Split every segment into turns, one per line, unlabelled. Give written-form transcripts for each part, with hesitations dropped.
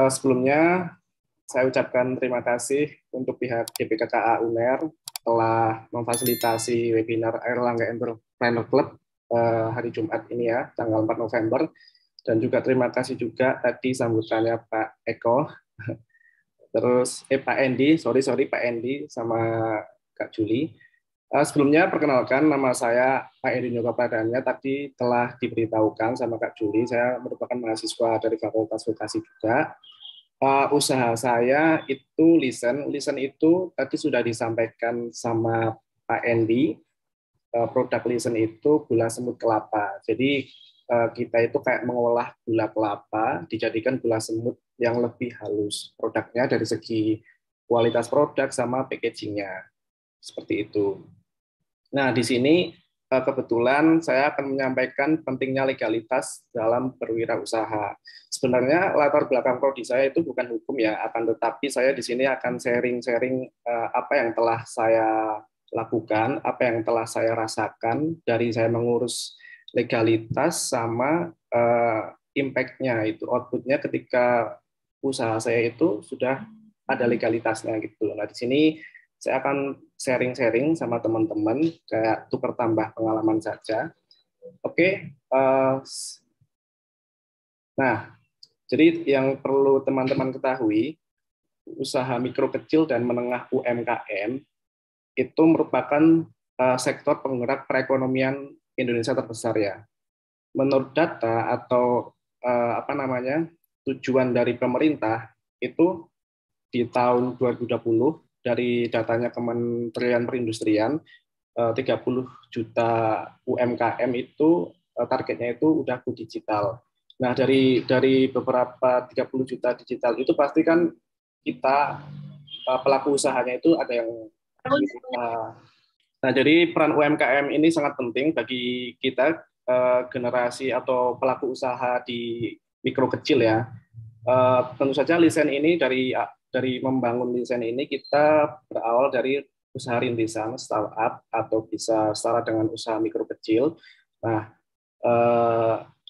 Sebelumnya saya ucapkan terima kasih untuk pihak GPKKA UNER telah memfasilitasi webinar Airlangga Entrepreneur Club hari Jumat ini ya, tanggal 4 November. Dan juga terima kasih juga tadi sambutannya Pak Eko, terus Pak Endi, Pak Endi sama Kak Juli. Sebelumnya perkenalkan, nama saya Pak Endi Nyoga Pradana, tadi telah diberitahukan sama Kak Juli, saya merupakan mahasiswa dari Fakultas Vokasi juga. Usaha saya itu listen itu tadi sudah disampaikan sama Pak Endi. Produk listen itu gula semut kelapa. Jadi kita itu kayak mengolah gula kelapa dijadikan gula semut yang lebih halus. Produknya dari segi kualitas produk sama packagingnya seperti itu. Nah, di sini kebetulan saya akan menyampaikan pentingnya legalitas dalam berwirausaha. Sebenarnya latar belakang prodi saya itu bukan hukum ya, akan tetapi saya di sini akan sharing-sharing apa yang telah saya lakukan, apa yang telah saya rasakan dari saya mengurus legalitas sama impact-nya itu, output-nya ketika usaha saya itu sudah ada legalitasnya gitu. Nah, di sini saya akan sharing-sharing sama teman-teman, kayak tukar tambah pengalaman saja. Oke. Nah, jadi yang perlu teman-teman ketahui, usaha mikro kecil dan menengah UMKM itu merupakan sektor penggerak perekonomian Indonesia terbesar ya. Menurut data atau tujuan dari pemerintah itu di tahun 2020 dari datanya Kementerian Perindustrian 30 juta UMKM itu targetnya itu udah go digital. Nah, dari beberapa 30 juta digital itu pasti kan kita pelaku usahanya itu ada yang nah, jadi peran UMKM ini sangat penting bagi kita generasi atau pelaku usaha di mikro kecil ya. Tentu saja lisen ini dari membangun lisen ini kita berawal dari usaha rintisan, startup, atau bisa setara dengan usaha mikro kecil. Nah,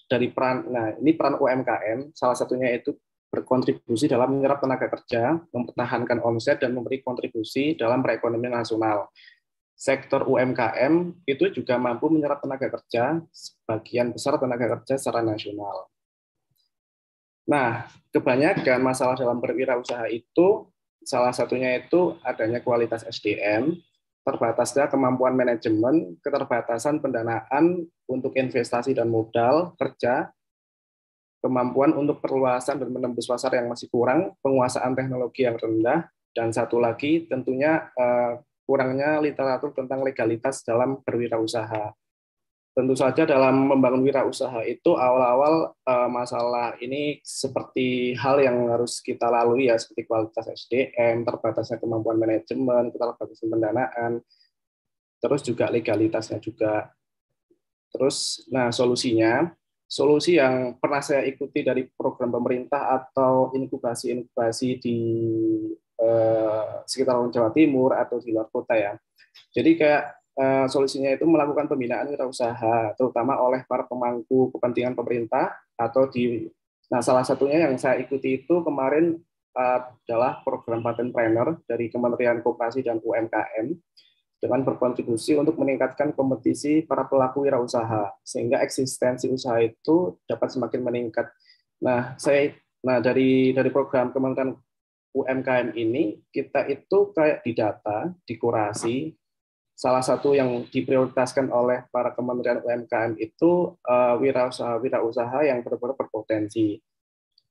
ini peran UMKM, salah satunya itu berkontribusi dalam menyerap tenaga kerja, mempertahankan omset, dan memberi kontribusi dalam perekonomian nasional. Sektor UMKM itu juga mampu menyerap tenaga kerja, sebagian besar tenaga kerja secara nasional. Nah, kebanyakan masalah dalam berwirausaha itu, salah satunya itu adanya kualitas SDM, terbatasnya kemampuan manajemen, keterbatasan pendanaan untuk investasi dan modal kerja, kemampuan untuk perluasan dan menembus pasar yang masih kurang, penguasaan teknologi yang rendah, dan satu lagi tentunya kurangnya literatur tentang legalitas dalam berwirausaha. Tentu saja dalam membangun wirausaha itu awal-awal masalah ini seperti hal yang harus kita lalui ya, seperti kualitas SDM, terbatasnya kemampuan manajemen, keterbatasan pendanaan, terus juga legalitasnya juga. Terus, nah solusi yang pernah saya ikuti dari program pemerintah atau inkubasi di sekitar Jawa Timur atau di luar kota ya. Jadi kayak solusinya itu melakukan pembinaan wirausaha, terutama oleh para pemangku kepentingan pemerintah atau nah salah satunya yang saya ikuti itu kemarin adalah program Patentpreneur dari Kementerian Koperasi dan UMKM dengan berkontribusi untuk meningkatkan kompetisi para pelaku wirausaha sehingga eksistensi usaha itu dapat semakin meningkat. Nah, dari program Kementerian UMKM ini kita itu kayak didata, dikurasi. Salah satu yang diprioritaskan oleh para kementerian UMKM itu wirausaha yang benar-benar berpotensi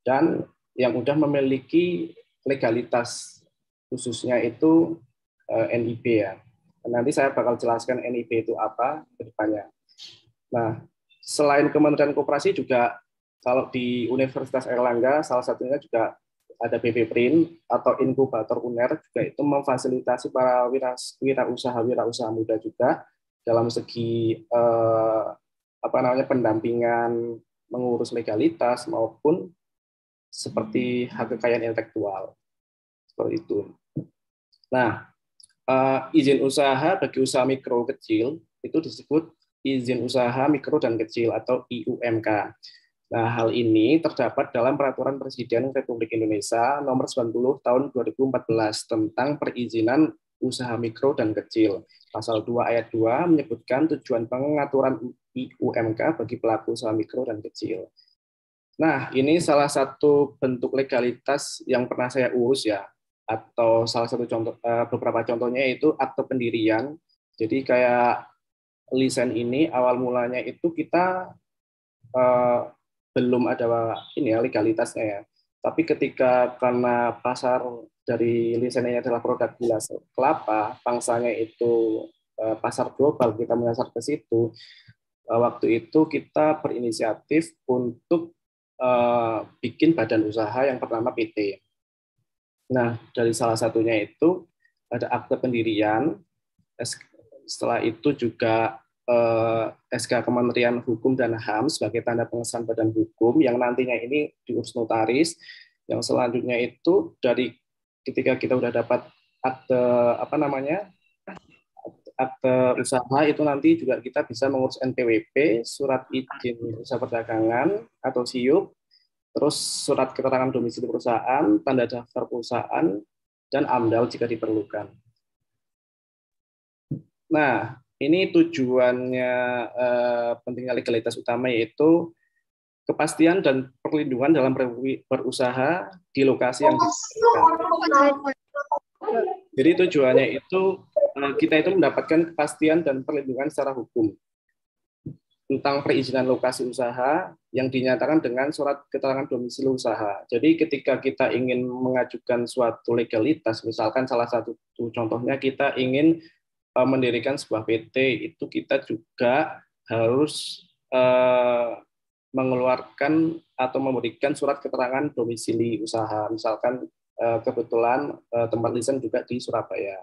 dan yang sudah memiliki legalitas, khususnya itu NIB ya. Nanti saya bakal jelaskan NIB itu apa ke depannya. Nah, selain Kementerian Koperasi juga kalau di Universitas Airlangga salah satunya juga ada BPPRIN atau inkubator UNER juga itu memfasilitasi para wirausaha muda juga dalam segi pendampingan mengurus legalitas maupun seperti hak kekayaan intelektual seperti itu. Nah, izin usaha bagi usaha mikro kecil itu disebut izin usaha mikro dan kecil atau IUMK. Nah, hal ini terdapat dalam Peraturan Presiden Republik Indonesia Nomor 90 Tahun 2014 tentang perizinan usaha mikro dan kecil. Pasal 2 ayat 2 menyebutkan tujuan pengaturan IUMK bagi pelaku usaha mikro dan kecil. Nah, ini salah satu bentuk legalitas yang pernah saya urus ya, atau salah satu contoh, beberapa contohnya itu akte pendirian. Jadi kayak lisensi ini awal mulanya itu kita belum ada ini ya legalitasnya ya. Tapi ketika karena pasar dari lisensinya adalah produk gula kelapa, pangsanya itu pasar global, kita menyasar ke situ. Waktu itu kita berinisiatif untuk bikin badan usaha yang pertama PT. Nah, dari salah satunya itu ada akte pendirian, setelah itu juga SK Kementerian Hukum dan HAM sebagai tanda pengesahan badan hukum yang nantinya ini diurus notaris. Yang selanjutnya itu dari ketika kita udah dapat akte akte usaha itu nanti juga kita bisa mengurus NPWP, surat izin usaha perdagangan atau SIUP, terus surat keterangan domisili perusahaan, tanda daftar perusahaan, dan AMDAL jika diperlukan. Nah, ini tujuannya pentingnya legalitas utama yaitu kepastian dan perlindungan dalam berusaha di lokasi yang ditetapkan. Jadi tujuannya itu kita itu mendapatkan kepastian dan perlindungan secara hukum tentang perizinan lokasi usaha yang dinyatakan dengan surat keterangan domisili usaha. Jadi ketika kita ingin mengajukan suatu legalitas, misalkan salah satu contohnya kita ingin mendirikan sebuah PT, itu kita juga harus mengeluarkan atau memberikan surat keterangan domisili usaha. Misalkan kebetulan tempat lisensi juga di Surabaya.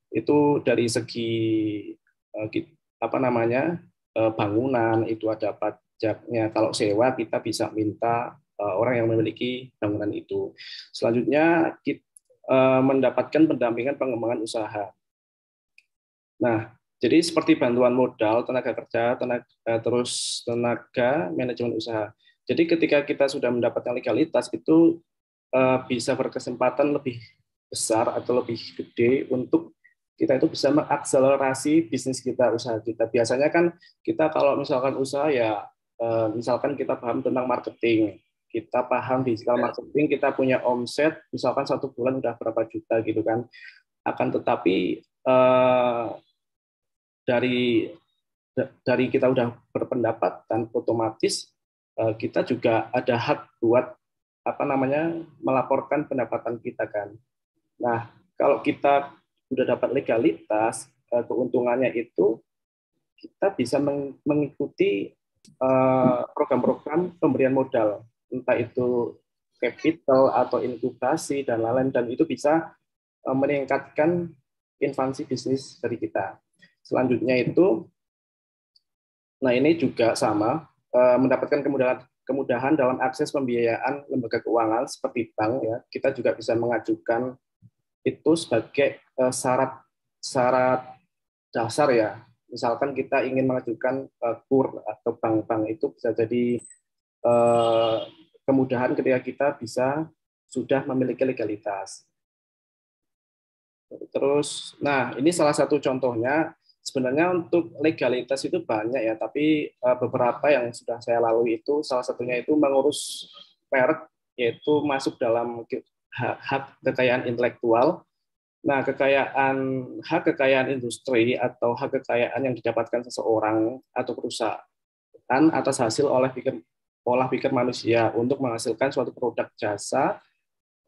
Itu dari segi bangunan itu ada pajaknya. Kalau sewa kita bisa minta orang yang memiliki bangunan itu. Selanjutnya kita mendapatkan pendampingan pengembangan usaha. Nah, jadi seperti bantuan modal, tenaga kerja, terus tenaga manajemen usaha. Jadi ketika kita sudah mendapatkan legalitas itu bisa berkesempatan lebih besar atau lebih gede untuk kita itu bisa mengakselerasi bisnis kita, usaha kita. Biasanya kan kita kalau misalkan usaha ya, misalkan kita paham tentang marketing, kita paham digital marketing, kita punya omset, misalkan 1 bulan udah berapa juta gitu kan. Akan tetapi dari kita udah berpendapatan, otomatis kita juga ada hak buat melaporkan pendapatan kita kan. Nah, kalau kita udah dapat legalitas, keuntungannya itu kita bisa mengikuti program-program pemberian modal, entah itu capital atau inkubasi dan lain-lain, dan itu bisa meningkatkan invasi bisnis dari kita. Selanjutnya itu, nah ini juga sama, mendapatkan kemudahan dalam akses pembiayaan lembaga keuangan seperti bank ya. Kita juga bisa mengajukan itu sebagai syarat dasar ya. Misalkan kita ingin mengajukan KUR atau bank-bank itu bisa jadi kemudahan ketika kita bisa sudah memiliki legalitas. Terus, nah ini salah satu contohnya. Sebenarnya untuk legalitas itu banyak ya, tapi beberapa yang sudah saya lalui itu salah satunya itu mengurus merek, yaitu masuk dalam hak kekayaan intelektual. Nah, hak kekayaan industri atau hak kekayaan yang didapatkan seseorang atau perusahaan atas hasil olah pikir manusia untuk menghasilkan suatu produk jasa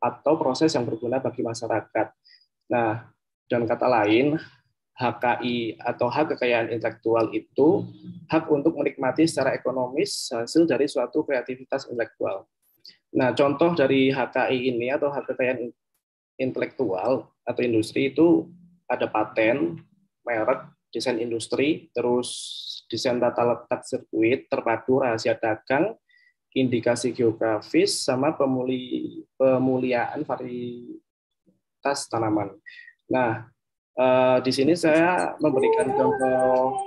atau proses yang berguna bagi masyarakat. Nah, dengan kata lain, HKI atau hak kekayaan intelektual itu hak untuk menikmati secara ekonomis hasil dari suatu kreativitas intelektual. Nah, contoh dari HKI ini atau hak kekayaan intelektual atau industri itu ada paten, merek, desain industri, terus desain tata letak sirkuit, terpadu rahasia dagang, indikasi geografis, sama pemuliaan varietas tanaman. Nah, Di sini saya memberikan contoh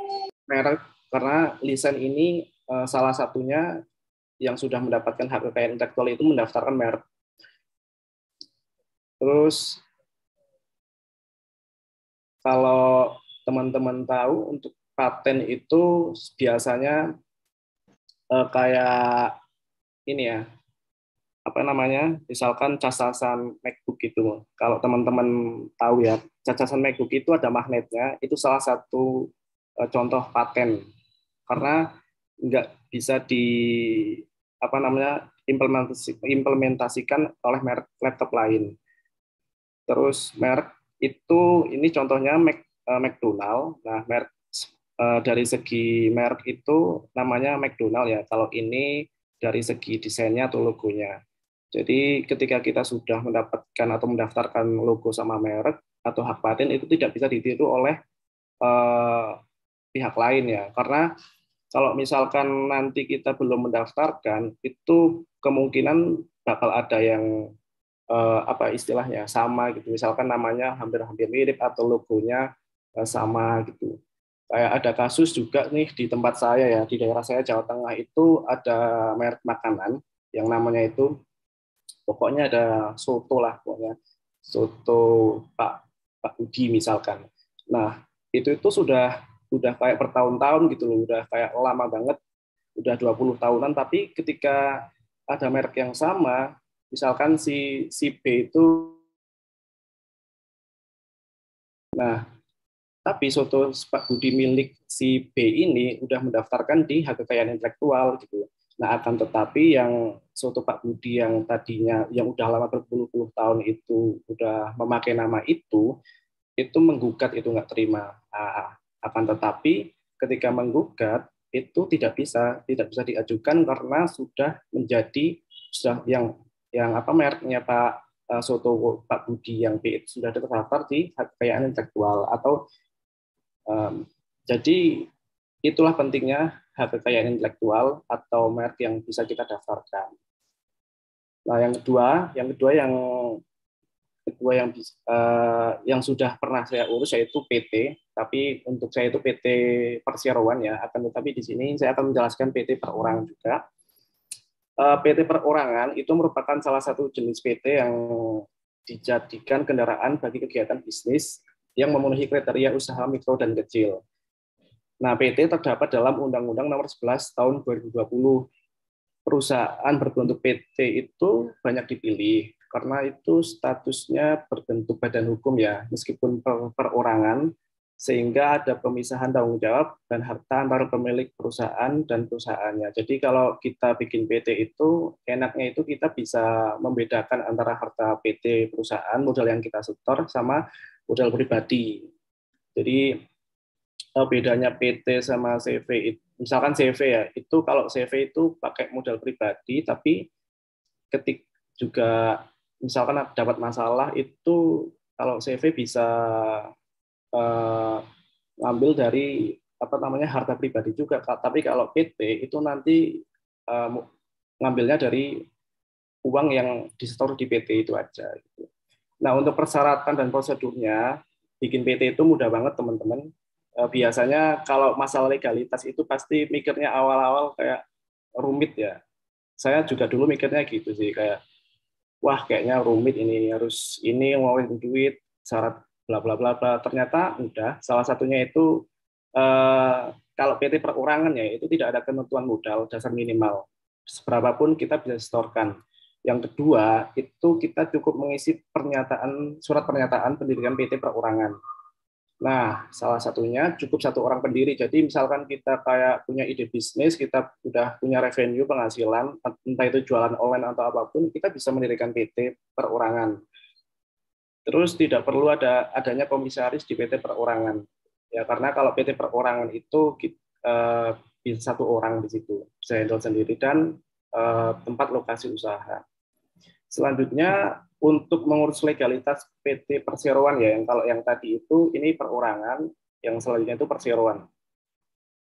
merek karena lisen ini salah satunya yang sudah mendapatkan hak kekayaan intelektual itu mendaftarkan merek. Terus kalau teman-teman tahu untuk paten itu biasanya kayak ini ya, apa namanya, misalkan cacasan MacBook itu. Kalau teman-teman tahu ya, cacasan MacBook itu ada magnetnya, itu salah satu contoh paten karena nggak bisa di apa namanya implementasikan oleh merek laptop lain. Terus merek itu ini contohnya McDonald. Nah, merek dari segi merek itu namanya McDonald ya. Kalau ini dari segi desainnya atau logonya. Jadi ketika kita sudah mendapatkan atau mendaftarkan logo sama merek atau hak paten itu tidak bisa ditiru oleh eh, pihak lain ya. Karena kalau misalkan nanti kita belum mendaftarkan itu kemungkinan bakal ada yang apa istilahnya sama gitu. Misalkan namanya hampir-hampir mirip atau logonya sama gitu. Kayak ada kasus juga nih di tempat saya ya, di daerah saya Jawa Tengah itu ada merek makanan yang namanya itu pokoknya ada soto lah pokoknya. Soto Pak Pak Budi misalkan. Nah, itu sudah kayak bertahun-tahun gitu loh, udah kayak lama banget, udah 20 tahunan tapi ketika ada merek yang sama, misalkan si B itu. Nah, tapi soto Pak Budi milik si B ini udah mendaftarkan di hak kekayaan intelektual gitu. Nah, akan tetapi yang soto Pak Budi yang tadinya yang udah lama berpuluh-puluh tahun itu udah memakai nama itu menggugat itu nggak terima. Nah, akan tetapi ketika menggugat itu tidak bisa diajukan karena sudah yang apa mereknya Pak Soto Pak Budi yang B itu sudah terdaftar di hak kekayaan intelektual atau jadi itulah pentingnya hak kekayaan intelektual atau merek yang bisa kita daftarkan. Nah, yang sudah pernah saya urus yaitu PT, tapi untuk saya itu PT perseroan ya. Akan tetapi di sini saya akan menjelaskan PT perorangan juga. PT perorangan itu merupakan salah satu jenis PT yang dijadikan kendaraan bagi kegiatan bisnis yang memenuhi kriteria usaha mikro dan kecil. Nah, PT terdapat dalam Undang-Undang Nomor 11 Tahun 2020. Perusahaan berbentuk PT itu banyak dipilih karena itu statusnya berbentuk badan hukum ya, meskipun perorangan, sehingga ada pemisahan tanggung jawab dan harta antara pemilik perusahaan dan perusahaannya. Jadi kalau kita bikin PT itu, enaknya itu kita bisa membedakan antara harta PT perusahaan, modal yang kita setor, sama modal pribadi. Jadi bedanya PT sama CV itu, misalkan CV ya, itu kalau CV itu pakai modal pribadi, tapi ketik juga misalkan dapat masalah itu kalau CV bisa eh, ngambil dari apa namanya harta pribadi juga, tapi kalau PT itu nanti eh, ngambilnya dari uang yang disetor di PT itu aja. Gitu. Nah, untuk persyaratan dan prosedurnya, bikin PT itu mudah banget, teman-teman. Biasanya kalau masalah legalitas itu pasti mikirnya awal-awal kayak rumit ya. Saya juga dulu mikirnya gitu sih, kayak wah kayaknya rumit ini, harus ini ngeluarin duit, syarat bla bla bla bla. Ternyata udah, salah satunya itu kalau PT perorangan ya, itu tidak ada ketentuan modal dasar minimal. Seberapapun kita bisa setorkan. Yang kedua, itu kita cukup mengisi surat pernyataan pendirian PT perorangan. Nah, salah satunya cukup satu orang pendiri. Jadi misalkan kita kayak punya ide bisnis, kita udah punya revenue penghasilan, entah itu jualan online atau apapun, kita bisa mendirikan PT perorangan. Terus tidak perlu adanya komisaris di PT perorangan. Ya, karena kalau PT perorangan itu bisa satu orang di situ, bisa handle sendiri dan tempat lokasi usaha. Selanjutnya untuk mengurus legalitas PT Perseroan ya, yang kalau yang tadi itu ini perorangan, yang selanjutnya itu perseroan.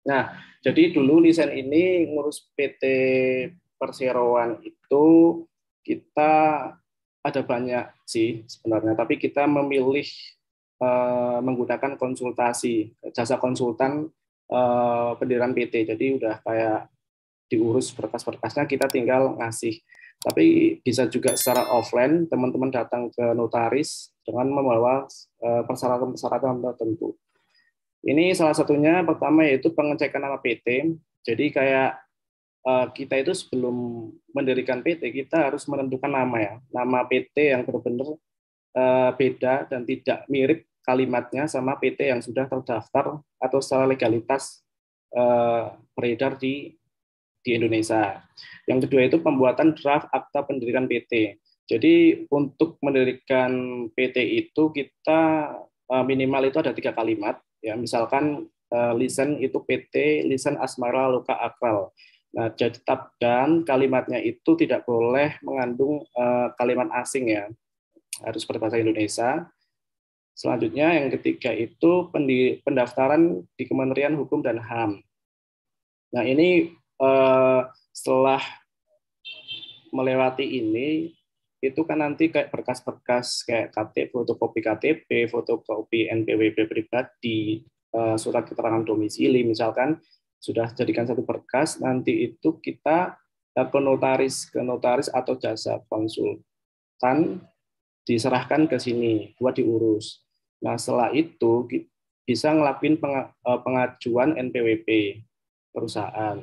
Nah, jadi dulu desain ini ngurus PT Perseroan itu kita ada banyak sih sebenarnya, tapi kita memilih menggunakan konsultasi, jasa konsultan pendirian PT. Jadi udah kayak diurus berkas-berkasnya, kita tinggal ngasih. Tapi bisa juga secara offline, teman-teman datang ke notaris dengan membawa persyaratan-persyaratan tertentu. Ini salah satunya, pertama yaitu pengecekan nama PT. Jadi kayak kita itu sebelum mendirikan PT, kita harus menentukan nama ya. Nama PT yang benar-benar beda dan tidak mirip kalimatnya sama PT yang sudah terdaftar atau secara legalitas beredar di Indonesia. Yang kedua itu pembuatan draft akta pendirian PT. Jadi untuk mendirikan PT itu kita minimal itu ada 3 kalimat. Ya, misalkan lisan itu PT Lisan Asmara Loka Akral. Nah, dan kalimatnya itu tidak boleh mengandung kalimat asing ya, harus berbahasa Indonesia. Selanjutnya yang ketiga itu pendaftaran di Kementerian Hukum dan HAM. Nah ini setelah melewati ini, itu kan nanti kayak berkas-berkas kayak fotokopi KTP, fotokopi NPWP pribadi, surat keterangan domisili, misalkan sudah jadikan satu berkas, nanti itu kita ke notaris atau jasa konsultan diserahkan ke sini buat diurus. Nah setelah itu bisa ngelakuin pengajuan NPWP perusahaan.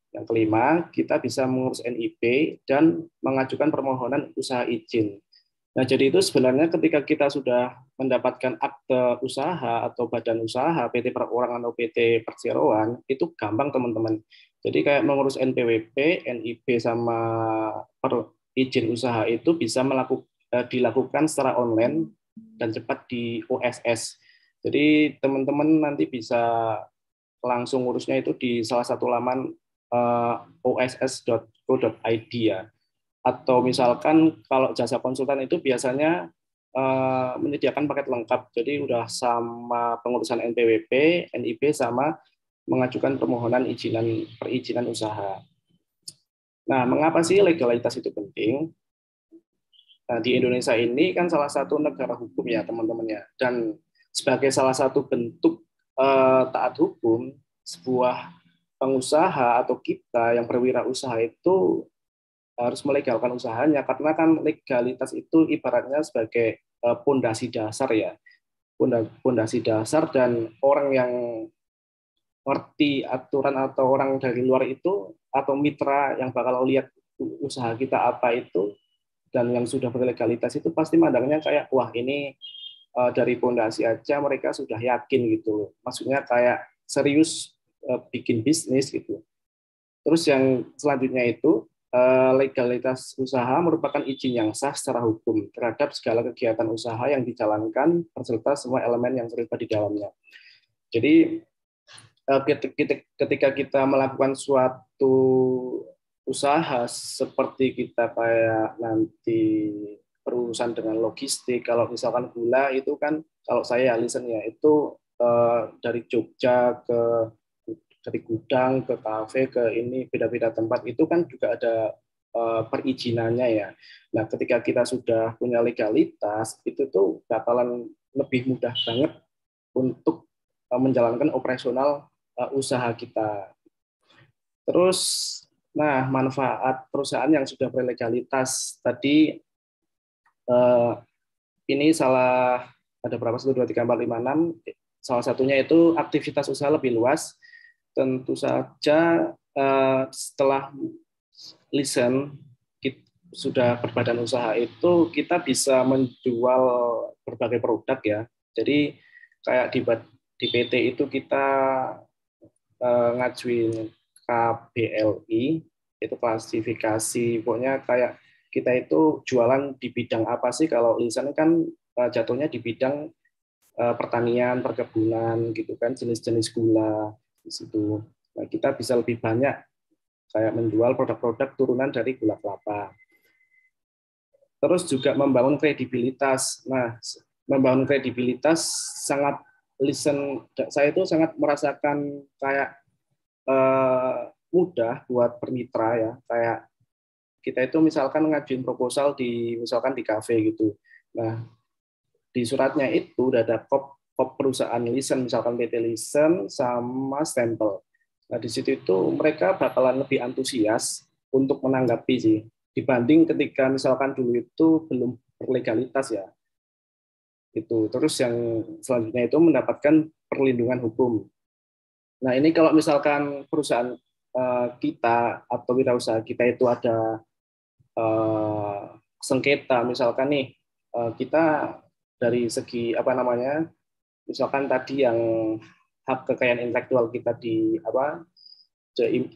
Yang kelima, kita bisa mengurus NIP dan mengajukan permohonan usaha izin. Nah, jadi itu sebenarnya ketika kita sudah mendapatkan akte usaha atau badan usaha, PT perorangan atau PT perseroan, itu gampang teman-teman. Jadi kayak mengurus NPWP, NIP sama izin usaha itu bisa dilakukan secara online dan cepat di OSS. Jadi teman-teman nanti bisa langsung ngurusnya itu di salah satu laman oss.co.id ya. Atau misalkan kalau jasa konsultan itu biasanya menyediakan paket lengkap. Jadi udah sama pengurusan NPWP, NIP sama mengajukan permohonan perizinan usaha. Nah, mengapa sih legalitas itu penting? Nah, di Indonesia ini kan salah satu negara hukum ya, teman-teman ya. Dan sebagai salah satu bentuk taat hukum, sebuah pengusaha atau kita yang berwirausaha itu harus melegalkan usahanya, karena kan legalitas itu ibaratnya sebagai pondasi dasar ya, pondasi dasar, dan orang yang ngerti aturan atau orang dari luar itu atau mitra yang bakal lihat usaha kita apa itu dan yang sudah berlegalitas itu pasti mandangnya kayak wah ini dari pondasi aja mereka sudah yakin gitu, maksudnya kayak serius bikin bisnis gitu. Terus yang selanjutnya itu legalitas usaha merupakan izin yang sah secara hukum terhadap segala kegiatan usaha yang dijalankan beserta semua elemen yang terlibat di dalamnya. Jadi ketika kita melakukan suatu usaha seperti kita kayak nanti berurusan dengan logistik, kalau misalkan gula itu kan kalau saya listen ya itu dari Jogja dari gudang ke kafe ke ini beda-beda tempat itu kan juga ada perizinannya ya. Nah, ketika kita sudah punya legalitas itu tuh bakalan lebih mudah banget untuk menjalankan operasional usaha kita. Terus, nah manfaat perusahaan yang sudah berlegalitas tadi ini ada berapa 1, 2, 3, 4, 5, 6. Salah satunya itu aktivitas usaha lebih luas. Tentu saja setelah lisen sudah berbadan usaha itu kita bisa menjual berbagai produk ya. Jadi kayak di PT itu kita ngajuin KBLI, itu klasifikasi, pokoknya kayak kita itu jualan di bidang apa sih, kalau lisan kan jatuhnya di bidang pertanian, perkebunan gitu kan, jenis-jenis gula di situ. Nah, kita bisa lebih banyak kayak menjual produk-produk turunan dari gula kelapa. Terus juga membangun kredibilitas. Nah, membangun kredibilitas sangat saya itu sangat merasakan kayak mudah buat bermitra ya. Kayak kita itu misalkan ngajuin proposal misalkan di kafe gitu. Nah, di suratnya itu udah ada kop perusahaan lisensi, misalkan PT lisensi sama stempel. Nah, di situ itu mereka bakalan lebih antusias untuk menanggapi sih, dibanding ketika misalkan dulu itu belum berlegalitas ya. Itu. Terus yang selanjutnya itu mendapatkan perlindungan hukum. Nah, ini kalau misalkan perusahaan kita atau wirausaha kita itu ada sengketa, misalkan nih kita dari segi apa namanya, misalkan tadi yang hak kekayaan intelektual kita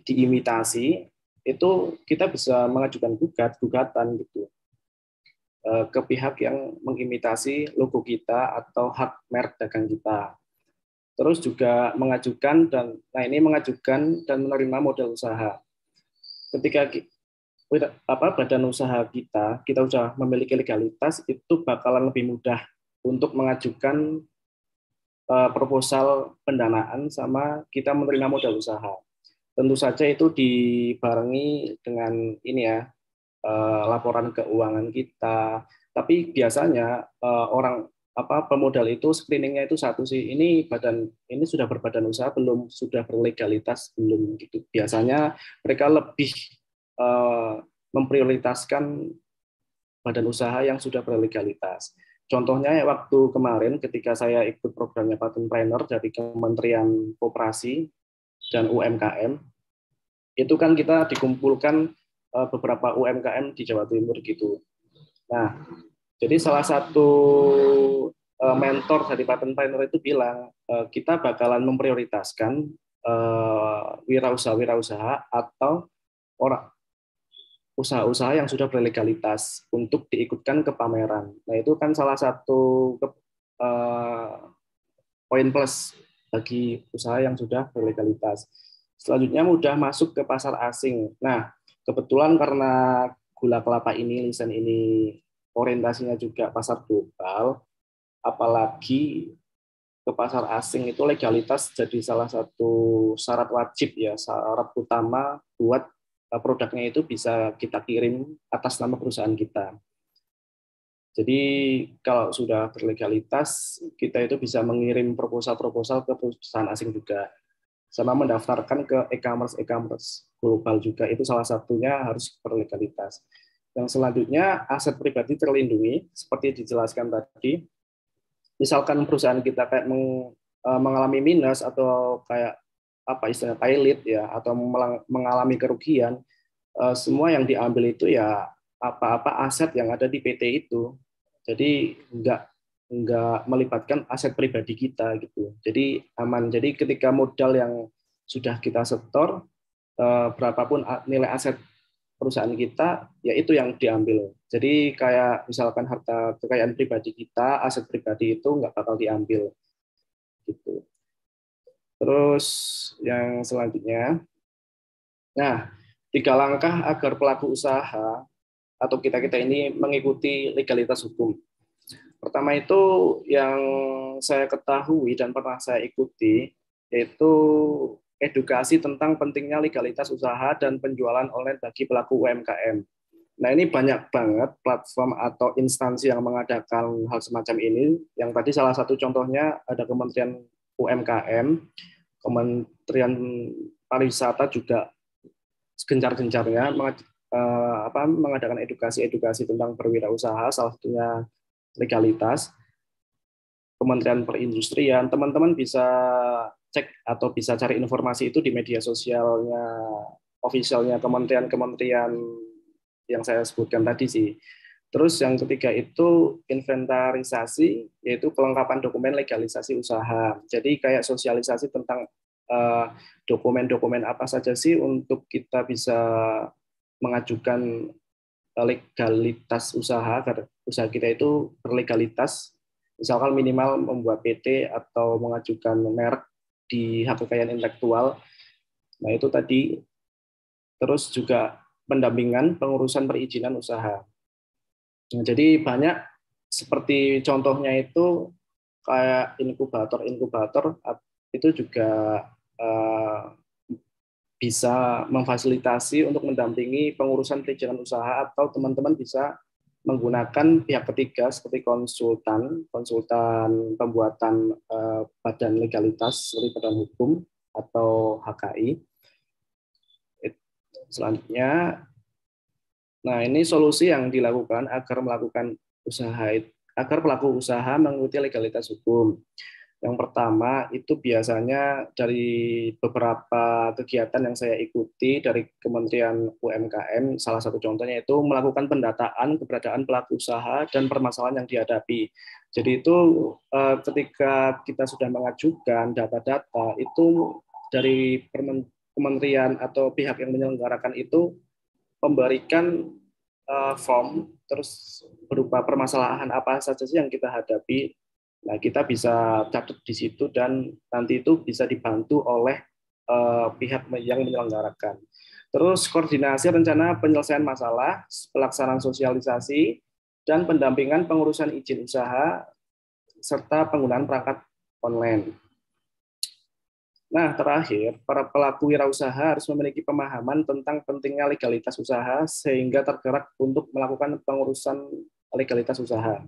diimitasi, itu kita bisa mengajukan gugatan gitu ke pihak yang mengimitasi logo kita atau hak merek dagang kita. Terus juga mengajukan mengajukan dan menerima modal usaha. Ketika badan usaha kita sudah memiliki legalitas, itu bakalan lebih mudah untuk mengajukan proposal pendanaan sama kita menerima modal usaha. Tentu saja itu dibarengi dengan ini ya, laporan keuangan kita. Tapi biasanya orang pemodal itu screeningnya itu satu sih, ini sudah berbadan usaha belum, sudah berlegalitas belum gitu. Biasanya mereka lebih memprioritaskan badan usaha yang sudah berlegalitas. Contohnya waktu kemarin ketika saya ikut programnya Patentpreneur dari Kementerian Koperasi dan UMKM, itu kan kita dikumpulkan beberapa UMKM di Jawa Timur gitu. Nah, jadi salah satu mentor dari Patentpreneur itu bilang, kita bakalan memprioritaskan wirausaha-wirausaha atau orang usaha-usaha yang sudah berlegalitas untuk diikutkan ke pameran. Nah, itu kan salah satu poin plus bagi usaha yang sudah berlegalitas. Selanjutnya mudah masuk ke pasar asing. Nah, kebetulan karena gula kelapa ini, lisan ini orientasinya juga pasar global, apalagi ke pasar asing itu legalitas jadi salah satu syarat wajib ya, syarat utama buat produknya itu bisa kita kirim atas nama perusahaan kita. Jadi kalau sudah berlegalitas, kita itu bisa mengirim proposal-proposal ke perusahaan asing juga. Sama mendaftarkan ke e-commerce global juga, itu salah satunya harus berlegalitas. Yang selanjutnya, aset pribadi terlindungi, seperti dijelaskan tadi. Misalkan perusahaan kita kayak mengalami minus atau kayak apa istilahnya pilot ya, atau mengalami kerugian, semua yang diambil itu ya apa-apa aset yang ada di PT itu. Jadi nggak melibatkan aset pribadi kita gitu. Jadi aman. Jadi ketika modal yang sudah kita setor, berapapun nilai aset perusahaan kita, ya itu yang diambil. Jadi kayak misalkan harta kekayaan pribadi kita, aset pribadi itu nggak bakal diambil gitu. Terus yang selanjutnya, nah 3 langkah agar pelaku usaha atau kita-kita ini mengikuti legalitas hukum. Pertama itu yang saya ketahui dan pernah saya ikuti, yaitu edukasi tentang pentingnya legalitas usaha dan penjualan online bagi pelaku UMKM. Nah, ini banyak banget platform atau instansi yang mengadakan hal semacam ini. Yang tadi salah satu contohnya ada Kementerian UMKM, Kementerian Pariwisata juga segencar-gencarnya mengadakan edukasi tentang berwirausaha, salah satunya legalitas. Kementerian Perindustrian, teman-teman bisa cek atau bisa cari informasi itu di media sosialnya, officialnya kementerian-kementerian yang saya sebutkan tadi sih. Terus yang ketiga itu inventarisasi, yaitu kelengkapan dokumen legalisasi usaha. Jadi kayak sosialisasi tentang dokumen-dokumen apa saja sih untuk kita bisa mengajukan legalitas usaha, agar usaha kita itu berlegalitas. Misalkan minimal membuat PT atau mengajukan merek di hak kekayaan intelektual. Nah, itu tadi. Terus juga pendampingan pengurusan perizinan usaha. Nah, jadi banyak seperti contohnya itu kayak inkubator itu juga bisa memfasilitasi untuk mendampingi pengurusan perizinan usaha, atau teman-teman bisa menggunakan pihak ketiga seperti konsultan pembuatan badan legalitas seperti badan hukum atau HKI. Selanjutnya, nah ini solusi yang dilakukan agar pelaku usaha mengikuti legalitas hukum. Yang pertama itu biasanya dari beberapa kegiatan yang saya ikuti dari Kementerian UMKM, salah satu contohnya itu melakukan pendataan keberadaan pelaku usaha dan permasalahan yang dihadapi. Jadi itu ketika kita sudah mengajukan data-data itu dari kementerian atau pihak yang menyelenggarakan itu memberikan form terus berupa permasalahan apa saja sih yang kita hadapi. Nah, kita bisa catat di situ dan nanti itu bisa dibantu oleh pihak yang menyelenggarakan. Terus koordinasi rencana penyelesaian masalah, pelaksanaan sosialisasi, dan pendampingan pengurusan izin usaha, serta penggunaan perangkat online. Nah, terakhir, para pelaku wirausaha harus memiliki pemahaman tentang pentingnya legalitas usaha sehingga tergerak untuk melakukan pengurusan legalitas usaha.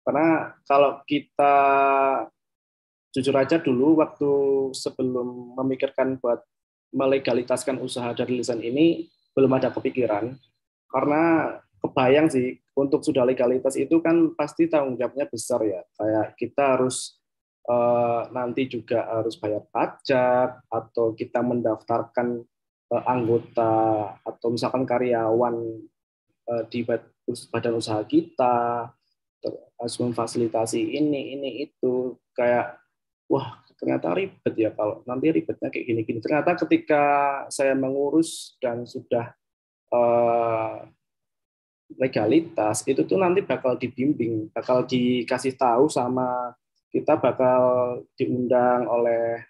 Karena kalau kita jujur aja dulu waktu sebelum memikirkan buat melegalitaskan usaha dari lisan ini belum ada kepikiran karena kebayang sih untuk sudah legalitas itu kan pasti tanggung jawabnya besar ya, kayak kita harus nanti juga harus bayar pajak atau kita mendaftarkan anggota atau misalkan karyawan di badan usaha kita, harus memfasilitasi ini itu, kayak wah ternyata ribet ya, kalau nanti ribetnya kayak gini-gini. Ternyata ketika saya mengurus dan sudah legalitas itu tuh nanti bakal dibimbing, bakal dikasih tahu sama kita, bakal diundang oleh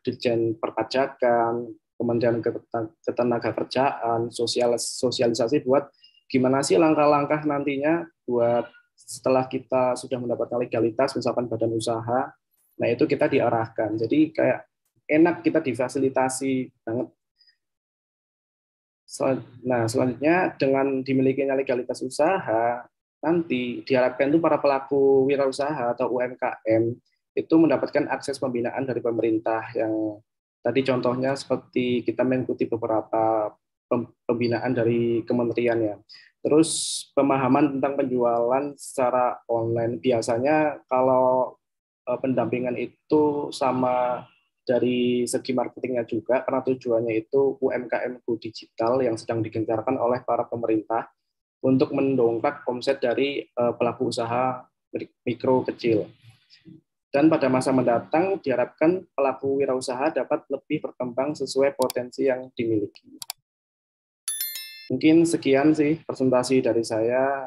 Dirjen Perpajakan, Kementerian Ketenagakerjaan, sosialisasi buat gimana sih langkah-langkah nantinya buat setelah kita sudah mendapatkan legalitas, misalkan badan usaha, nah itu kita diarahkan. Jadi kayak enak, kita difasilitasi banget. Nah, selanjutnya dengan dimilikinya legalitas usaha, nanti diharapkan itu para pelaku wirausaha atau UMKM itu mendapatkan akses pembinaan dari pemerintah yang tadi contohnya seperti kita mengikuti beberapa pembinaan dari kementerian ya. Terus pemahaman tentang penjualan secara online. Biasanya kalau pendampingan itu sama dari segi marketingnya juga, karena tujuannya itu UMKM Go Digital yang sedang digencarkan oleh para pemerintah untuk mendongkrak omset dari pelaku usaha mikro kecil. Dan pada masa mendatang diharapkan pelaku wirausaha dapat lebih berkembang sesuai potensi yang dimiliki. Mungkin sekian sih presentasi dari saya.